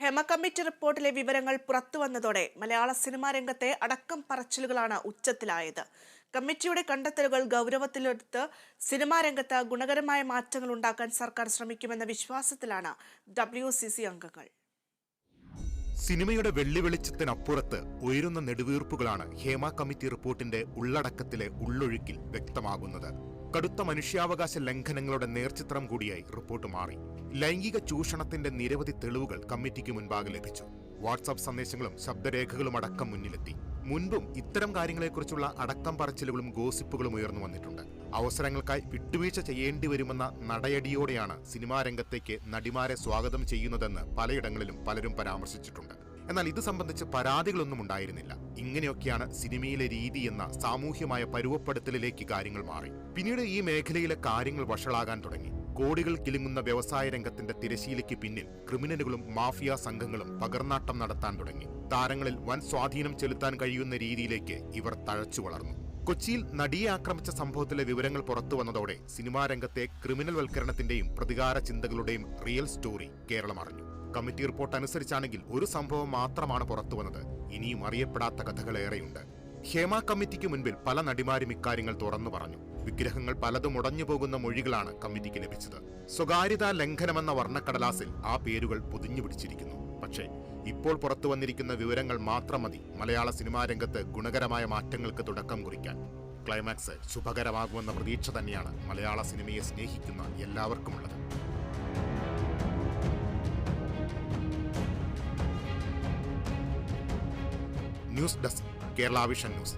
Hema committee റിപ്പോർട്ടിലെ വിവരങ്ങൾ പുറത്തുവന്നതോടെ മലയാള cinema രംഗത്തെ അടക്കം പറച്ചിലുകളാണ് ഉച്ചത്തിലായത്. കമ്മിറ്റിയുടെ കണ്ടെത്തലുകൾ ഗൗരവത്തിലെടുത്ത് സിനിമാ രംഗത്ത് ഗുണകരമായ മാറ്റങ്ങൾ ഉണ്ടാക്കാൻ സർക്കാർ ശ്രമിക്കുമെന്ന വിശ്വാസത്തിലാണ് WCC അംഗങ്ങൾ. സിനിമയുടെ വെള്ളി വെളിച്ചത്തിനപ്പുറത്ത് ഉയരുന്ന നെടുവീർപ്പുകളാണ് ഹേമ കമ്മിറ്റി റിപ്പോർട്ടിന്റെ ഉള്ളടക്കത്തിലെ ഉള്ളൊഴുക്കിൽ വ്യക്തമാകുന്നത്. കടുത്ത മനുഷ്യാവകാശ ലംഘനങ്ങളുടെ നേർചിത്രം കൂടിയായി റിപ്പോർട്ട് മാറി. ലൈംഗിക ചൂഷണത്തിന്റെ നിരവധി തെളിവുകൾ കമ്മിറ്റിക്ക് മുൻപാകെ ലഭിച്ചു. വാട്സാപ്പ് സന്ദേശങ്ങളും ശബ്ദരേഖകളും അടക്കം മുന്നിലെത്തി. മുൻപും ഇത്തരം കാര്യങ്ങളെക്കുറിച്ചുള്ള അടക്കം പറച്ചിലുകളും ഗോസിപ്പുകളും ഉയർന്നു വന്നിട്ടുണ്ട്. അവസരങ്ങൾക്കായി വിട്ടുവീഴ്ച ചെയ്യേണ്ടി വരുമെന്ന നടയടിയോടെയാണ് സിനിമാ രംഗത്തേക്ക് നടിമാരെ സ്വാഗതം ചെയ്യുന്നതെന്ന് പലയിടങ്ങളിലും പലരും പരാമർശിച്ചിട്ടുണ്ട്. എന്നാൽ ഇത് സംബന്ധിച്ച് പരാതികളൊന്നും ഉണ്ടായിരുന്നില്ല. ഇങ്ങനെയൊക്കെയാണ് സിനിമയിലെ രീതി എന്ന സാമൂഹ്യമായ പരുവപ്പെടുത്തലിലേക്ക് കാര്യങ്ങൾ മാറി. പിന്നീട് ഈ മേഖലയിലെ കാര്യങ്ങൾ വഷളാകാൻ തുടങ്ങി. കോടികൾ കിലുങ്ങുന്ന വ്യവസായ രംഗത്തിന്റെ തിരശീലയ്ക്ക് പിന്നിൽ ക്രിമിനലുകളും മാഫിയ സംഘങ്ങളും പകർന്നാട്ടം നടത്താൻ തുടങ്ങി. താരങ്ങളിൽ വൻ സ്വാധീനം ചെലുത്താൻ കഴിയുന്ന രീതിയിലേക്ക് ഇവർ തഴച്ചു വളർന്നു. കൊച്ചിയിൽ നടിയെ ആക്രമിച്ച സംഭവത്തിലെ വിവരങ്ങൾ പുറത്തു വന്നതോടെ സിനിമാ രംഗത്തെ ക്രിമിനൽ വൽക്കരണത്തിന്റെയും പ്രതികാര ചിന്തകളുടെയും റിയൽ സ്റ്റോറി കേരളം അറിഞ്ഞു. കമ്മിറ്റി റിപ്പോർട്ട് അനുസരിച്ചാണെങ്കിൽ ഒരു സംഭവം മാത്രമാണ് പുറത്തു വന്നത്. ഇനിയും അറിയപ്പെടാത്ത കഥകളേറെയുണ്ട്. ഹേമ കമ്മിറ്റിക്ക് മുൻപിൽ പല നടിമാരും ഇക്കാര്യങ്ങൾ തുറന്നു പറഞ്ഞു. വിഗ്രഹങ്ങൾ പലതും ഉടഞ്ഞു പോകുന്ന മൊഴികളാണ് കമ്മിറ്റിക്ക് ലഭിച്ചത്. സ്വകാര്യതാ ലംഘനമെന്ന വർണ്ണക്കടലാസിൽ ആ പേരുകൾ പൊതിഞ്ഞു പിടിച്ചിരിക്കുന്നു. പക്ഷേ ഇപ്പോൾ പുറത്തു വന്നിരിക്കുന്ന വിവരങ്ങൾ മാത്രം മതി മലയാള സിനിമാ രംഗത്ത് ഗുണകരമായ മാറ്റങ്ങൾക്ക് തുടക്കം കുറിക്കാൻ. ക്ലൈമാക്സ് ശുഭകരമാകുമെന്ന പ്രതീക്ഷ തന്നെയാണ് മലയാള സിനിമയെ സ്നേഹിക്കുന്ന എല്ലാവർക്കുമുള്ളത്. News desk, Kerala vision news.